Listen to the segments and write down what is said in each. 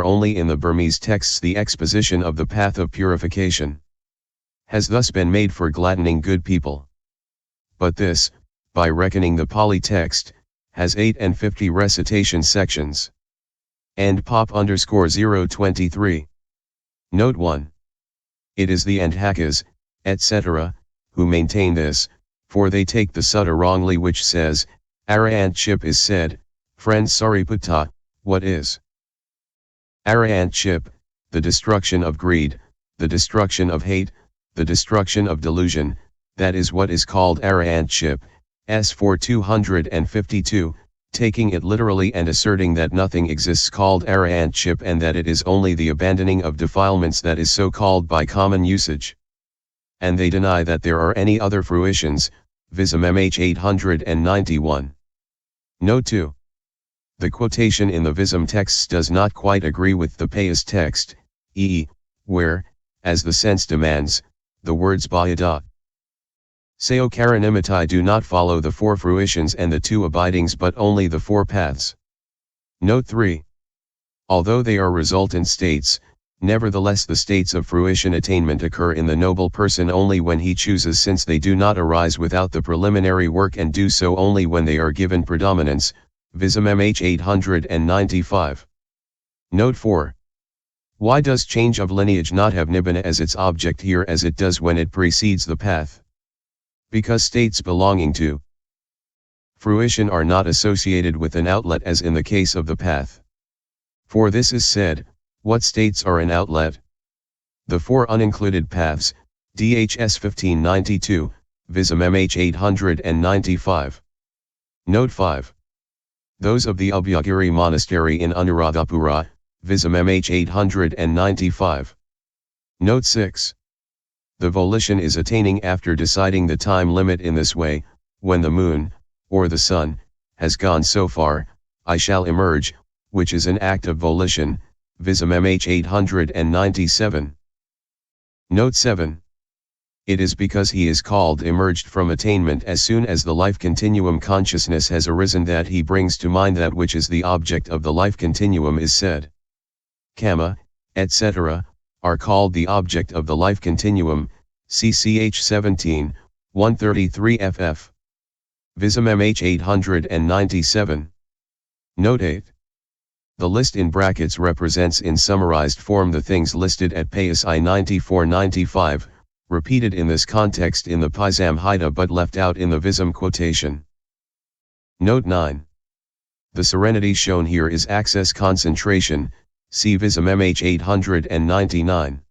are only in the Burmese texts the exposition of the path of purification has thus been made for gladdening good people. But this, by reckoning the Pali text, has 8 and 50 recitation sections. And Pop_023. Note 1. It is the Andhakas, etc., who maintain this, for they take the Sutta wrongly, which says, Arahantship is said. Friend Sariputta, what is Arahantship? The destruction of greed, the destruction of hate, the destruction of delusion, that is what is called Arahantship. S4 252, taking it literally and asserting that nothing exists called Arahantship and that it is only the abandoning of defilements that is so called by common usage. And they deny that there are any other fruitions. Vism-mhþ 891. Note 2. The quotation in the Vism texts does not quite agree with the Paþis text, where, as the sense demands, the words bahiddha, saòkharanimittaí do not follow the 4 fruitions and the 2 abidings but only the 4 paths. Note 3. Although they are resultant states, nevertheless the states of fruition attainment occur in the noble person only when he chooses, since they do not arise without the preliminary work and do so only when they are given predominance. Vism-mhþ 895. Note 4. Why does change of lineage not have nibbana as its object here as it does when it precedes the path? Because states belonging to fruition are not associated with an outlet as in the case of the path. For this is said, what states are an outlet? The 4 unincluded paths. DHS 1592, Vism-mhþ 895. Note 5. Those of the Abhyagiri monastery in Anuradhapura, Vism-mhþ 895. Note 6. The volition is attaining after deciding the time limit in this way. When the moon, or the sun, has gone so far, I shall emerge, which is an act of volition. Vism-mhþ 897. Note 7. It is because he is called emerged from attainment as soon as the life continuum consciousness has arisen that he brings to mind that which is the object of the life continuum is said. Kama, etc., are called the object of the life continuum. CCH 17, 133 ff. Vism-mhþ 897. Note 8. The list in brackets represents in summarized form the things listed at Paþis I 9495, repeated in this context in the Vism-mhþ but left out in the Vism quotation. Note 9. The serenity shown here is access concentration. See Vism-mhþ 899.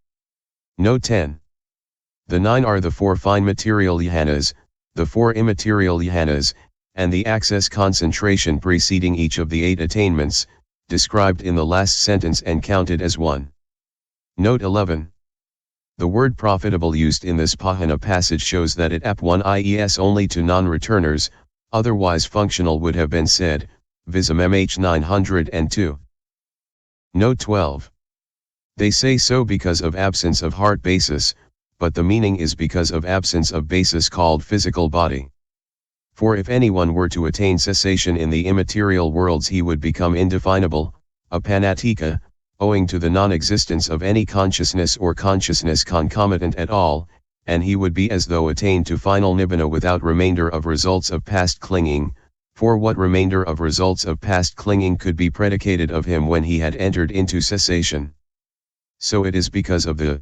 Note 10. The 9 are the 4 fine material jhanas, the 4 immaterial jhanas, and the access concentration preceding each of the 8 attainments, described in the last sentence and counted as 1. Note 11. The word profitable used in this Pahana passage shows that it ap1 only to non-returners, otherwise functional would have been said. Vism-mhþ 902. Note 12. They say so because of absence of heart basis, but the meaning is because of absence of basis called physical body. For if anyone were to attain cessation in the immaterial worlds he would become indefinable, apanatika, owing to the non-existence of any consciousness or consciousness concomitant at all, and he would be as though attained to final nibbana without remainder of results of past clinging. For what remainder of results of past clinging could be predicated of him when he had entered into cessation? So it is because of the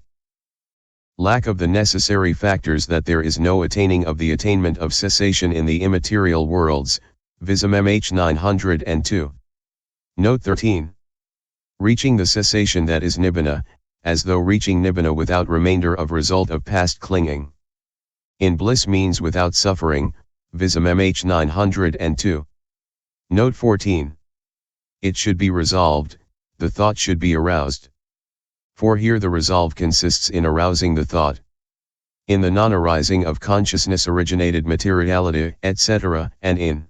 lack of the necessary factors that there is no attaining of the attainment of cessation in the immaterial worlds. Vism-mhþ 902. Note 13. Reaching the cessation that is nibbana, as though reaching nibbana without remainder of result of past clinging. In bliss means without suffering. Vism-mhþ 902. Note 14. It should be resolved, the thought should be aroused. For here the resolve consists in arousing the thought. In the non-arising of consciousness originated materiality, etc., and in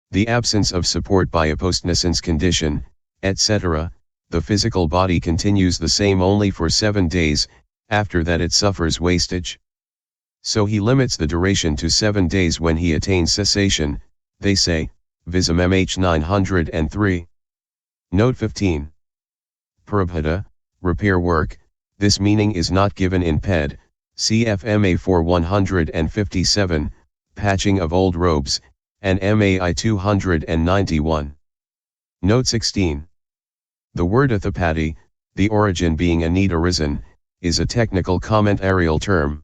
the absence of support by a postnascence condition, etc., the physical body continues the same only for 7 days, after that it suffers wastage. So he limits the duration to 7 days when he attains cessation, they say. Vism-mhþ 903. Note 15. Prabhupada, repair work. This meaning is not given in Ped, CFMA 4157, patching of old robes, and MAI 291. Note 16. The word Uthapati, the origin being a need arisen, is a technical commentarial term.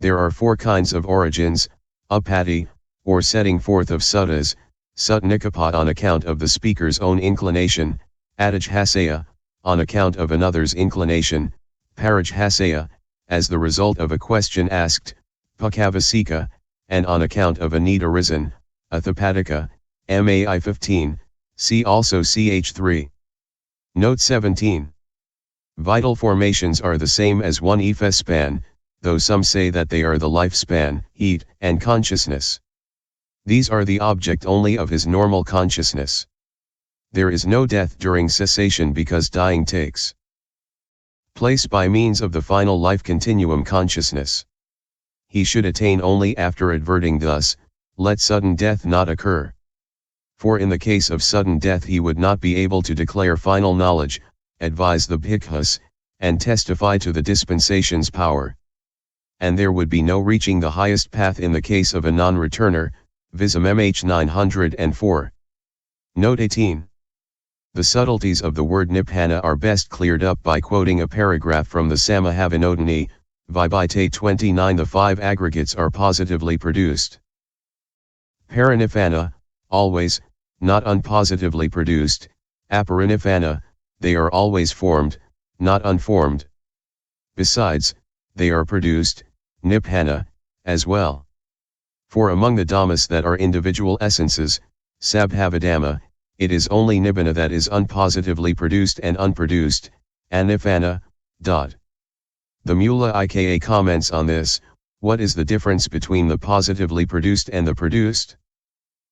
There are four kinds of origins: upati, or setting forth of suttas, sutnikapat on account of the speaker's own inclination, adajhasaya, on account of another's inclination, parajhasaya, as the result of a question asked, pakavasika, and on account of a need arisen, athapatika, MAI 15, see also ch3. Note 17. Vital formations are the same as one Ifa span, though some say that they are the lifespan, heat, and consciousness. These are the object only of his normal consciousness. There is no death during cessation because dying takes place by means of the final life continuum consciousness. He should attain only after adverting thus, let sudden death not occur. For in the case of sudden death he would not be able to declare final knowledge, advise the bhikkhus, and testify to the dispensation's power. And there would be no reaching the highest path in the case of a non-returner, Vism-mhþ 904. Note 18. The subtleties of the word nibbana are best cleared up by quoting a paragraph from the Samahavinodani, Vibhite 29. The five aggregates are positively produced. Parinibbana, always, not unpositively produced; aparinibbana, they are always formed, not unformed. Besides, they are produced, nibbana, as well. For among the dhammas that are individual essences, sabhavadhamma, it is only nibbana that is unpositively produced and unproduced, anibbana. The Mula Ika comments on this: what is the difference between the positively produced and the produced?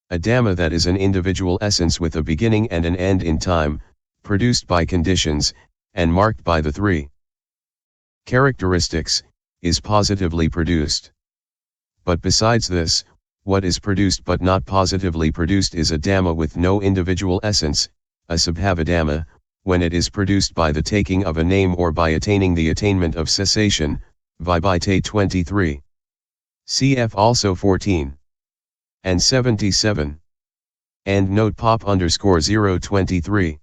A dhamma that is an individual essence with a beginning and an end in time, produced by conditions, and marked by the three characteristics, is positively produced. But besides this, what is produced but not positively produced is a dhamma with no individual essence, a sabhavadhamma, when it is produced by the taking of a name or by attaining the attainment of cessation, Vibhite 23. Cf also 14. And 77. And note pop _023.